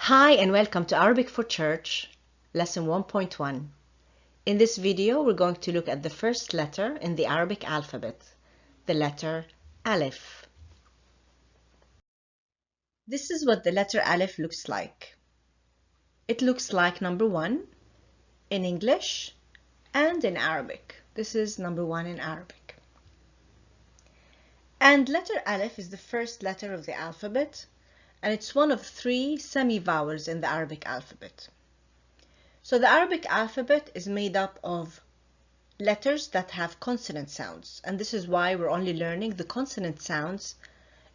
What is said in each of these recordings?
Hi and welcome to Arabic for Church, lesson 1.1. In this video, we're going to look at the first letter in the Arabic alphabet, the letter Alif. This is what the letter Alif looks like. It looks like number 1 in English and in Arabic. This is number 1 in Arabic. And letter Alif is the first letter of the alphabet, and it's one of 3 semi-vowels in the Arabic alphabet. So the Arabic alphabet is made up of letters that have consonant sounds, and this is why we're only learning the consonant sounds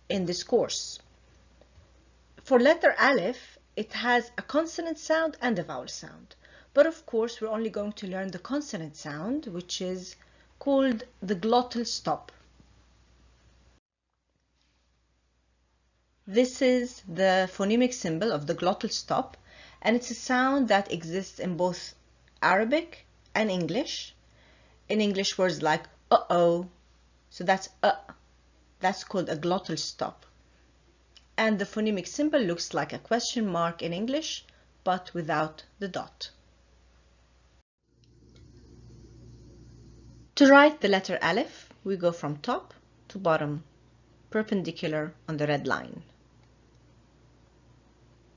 in this course. For letter Alif, it has a consonant sound and a vowel sound, but of course we're only going to learn the consonant sound, which is called the glottal stop. This is the phonemic symbol of the glottal stop, and it's a sound that exists in both Arabic and English. In English, words like uh-oh, so that's that's called a glottal stop. And the phonemic symbol looks like a question mark in English, but without the dot. To write the letter Alif, we go from top to bottom, perpendicular on the red line.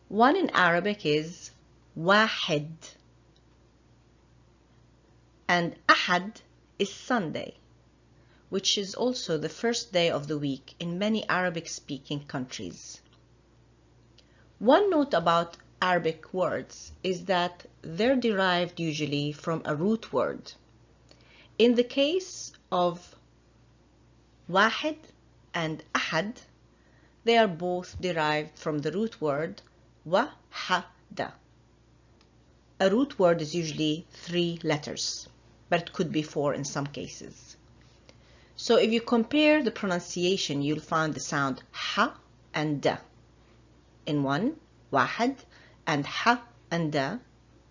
1 in Arabic is wahid, and ahad is Sunday, which is also the first day of the week in many Arabic-speaking countries. One note about Arabic words is that they're derived usually from a root word. In the case of wahid and ahad, they are both derived from the root word wahada. A root word is usually 3 letters, but it could be 4 in some cases. So if you compare the pronunciation, you'll find the sound ha and da in one, wahad, and ha and da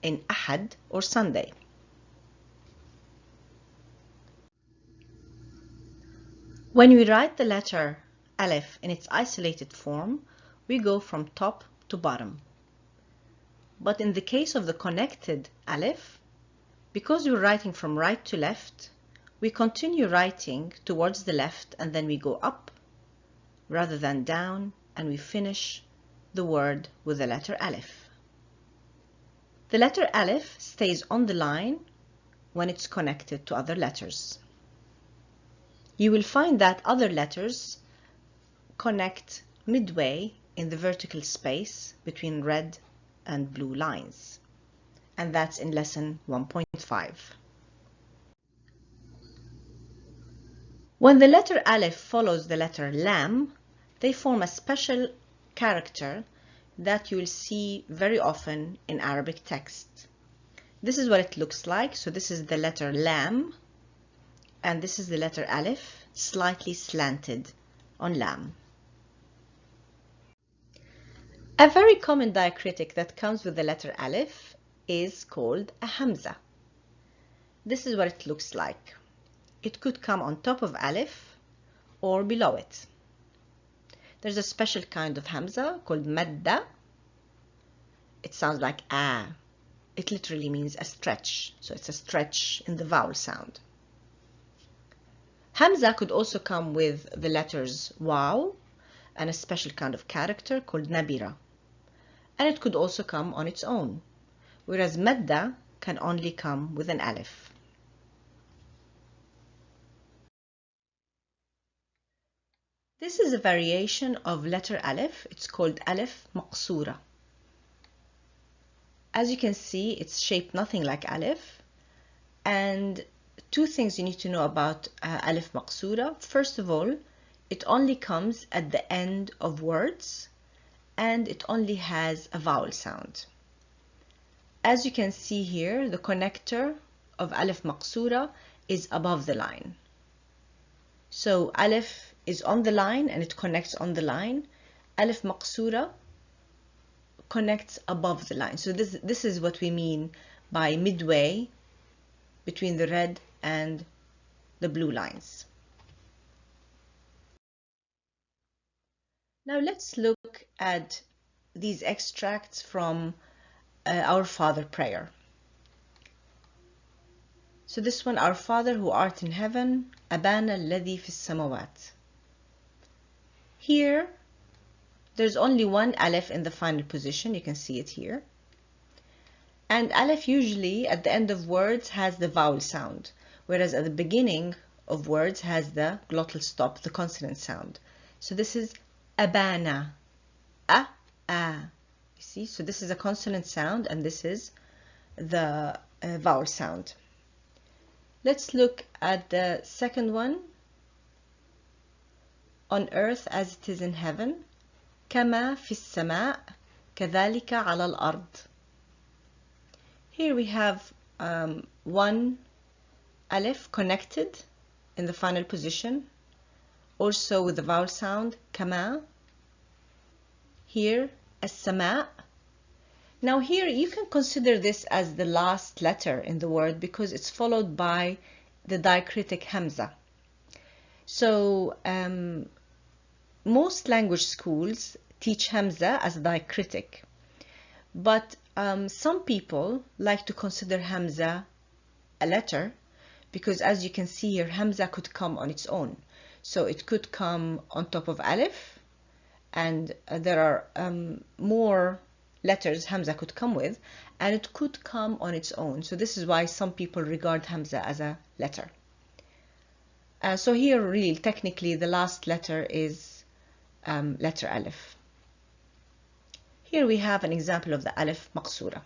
in ahad or Sunday. When we write the letter Alif in its isolated form, we go from top to bottom. But in the case of the connected Alif, because we're writing from right to left, we continue writing towards the left and then we go up rather than down, and we finish the word with the letter Alif. The letter Alif stays on the line when it's connected to other letters. You will find that other letters connect midway in the vertical space between red and blue lines, and that's in lesson 1.5. When the letter Alif follows the letter Lam, they form a special character that you will see very often in Arabic text. This is what it looks like. So this is the letter Lam, and this is the letter Alif, slightly slanted on Lam. A very common diacritic that comes with the letter Alif is called a Hamza. This is what it looks like. It could come on top of Alif or below it. There's a special kind of Hamza called Madda. It sounds like ah. It literally means a stretch, so it's a stretch in the vowel sound. Hamza could also come with the letters Waw and a special kind of character called Nabira. And it could also come on its own, whereas Madda can only come with an Alif. This is a variation of letter Alif. It's called Alif Maqsura. As you can see, it's shaped nothing like Alif. And 2 things you need to know about Alif Maqsura. First of all, it only comes at the end of words, and it only has a vowel sound. As you can see here, the connector of Alif Maqsura is above the line. So Alif is on the line and it connects on the line. Alif Maqsura connects above the line. So this is what we mean by midway between the red and the blue lines. Now let's look at these extracts from Our Father prayer. So this one, Our Father who art in heaven, أبانا الذي في السماوات. Here, there's only one aleph in the final position. You can see it here. And aleph usually at the end of words has the vowel sound, whereas at the beginning of words has the glottal stop, the consonant sound. So this is abana, a. You see, so this is a consonant sound and this is the vowel sound. Let's look at the second one. On earth as it is in heaven, كما في السماء كذلك على الأرض. Here we have one aleph connected in the final position, also with the vowel sound, كما. Here, السماء. Now here you can consider this as the last letter in the word because it's followed by the diacritic hamza. So most language schools teach hamza as a diacritic, but some people like to consider hamza a letter because, as you can see here, hamza could come on its own. So it could come on top of aleph, and there are more letters Hamza could come with, and it could come on its own. So this is why some people regard Hamza as a letter. So here really technically the last letter is letter Aleph. Here we have an example of the Aleph Maqsura.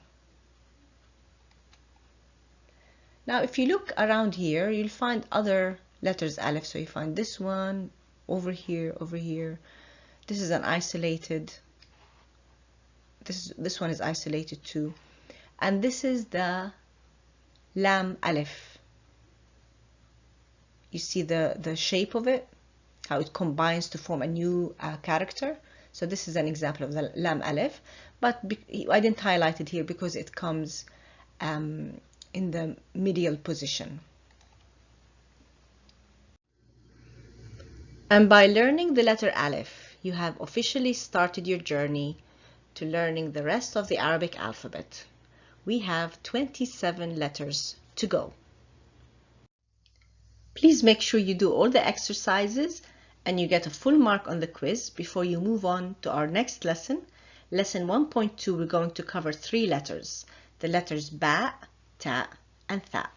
Now if you look around here, you'll find other letters Aleph. So you find this one over here, over here. This is an isolated, this one is isolated too. And this is the Lam Aleph. You see the shape of it, how it combines to form a new character. So this is an example of the Lam Aleph, but I didn't highlight it here because it comes in the medial position. And by learning the letter Aleph, you have officially started your journey to learning the rest of the Arabic alphabet. We have 27 letters to go. Please make sure you do all the exercises and you get a full mark on the quiz before you move on to our next lesson. Lesson 1.2, we're going to cover 3 letters. The letters Ba, Ta, and Tha.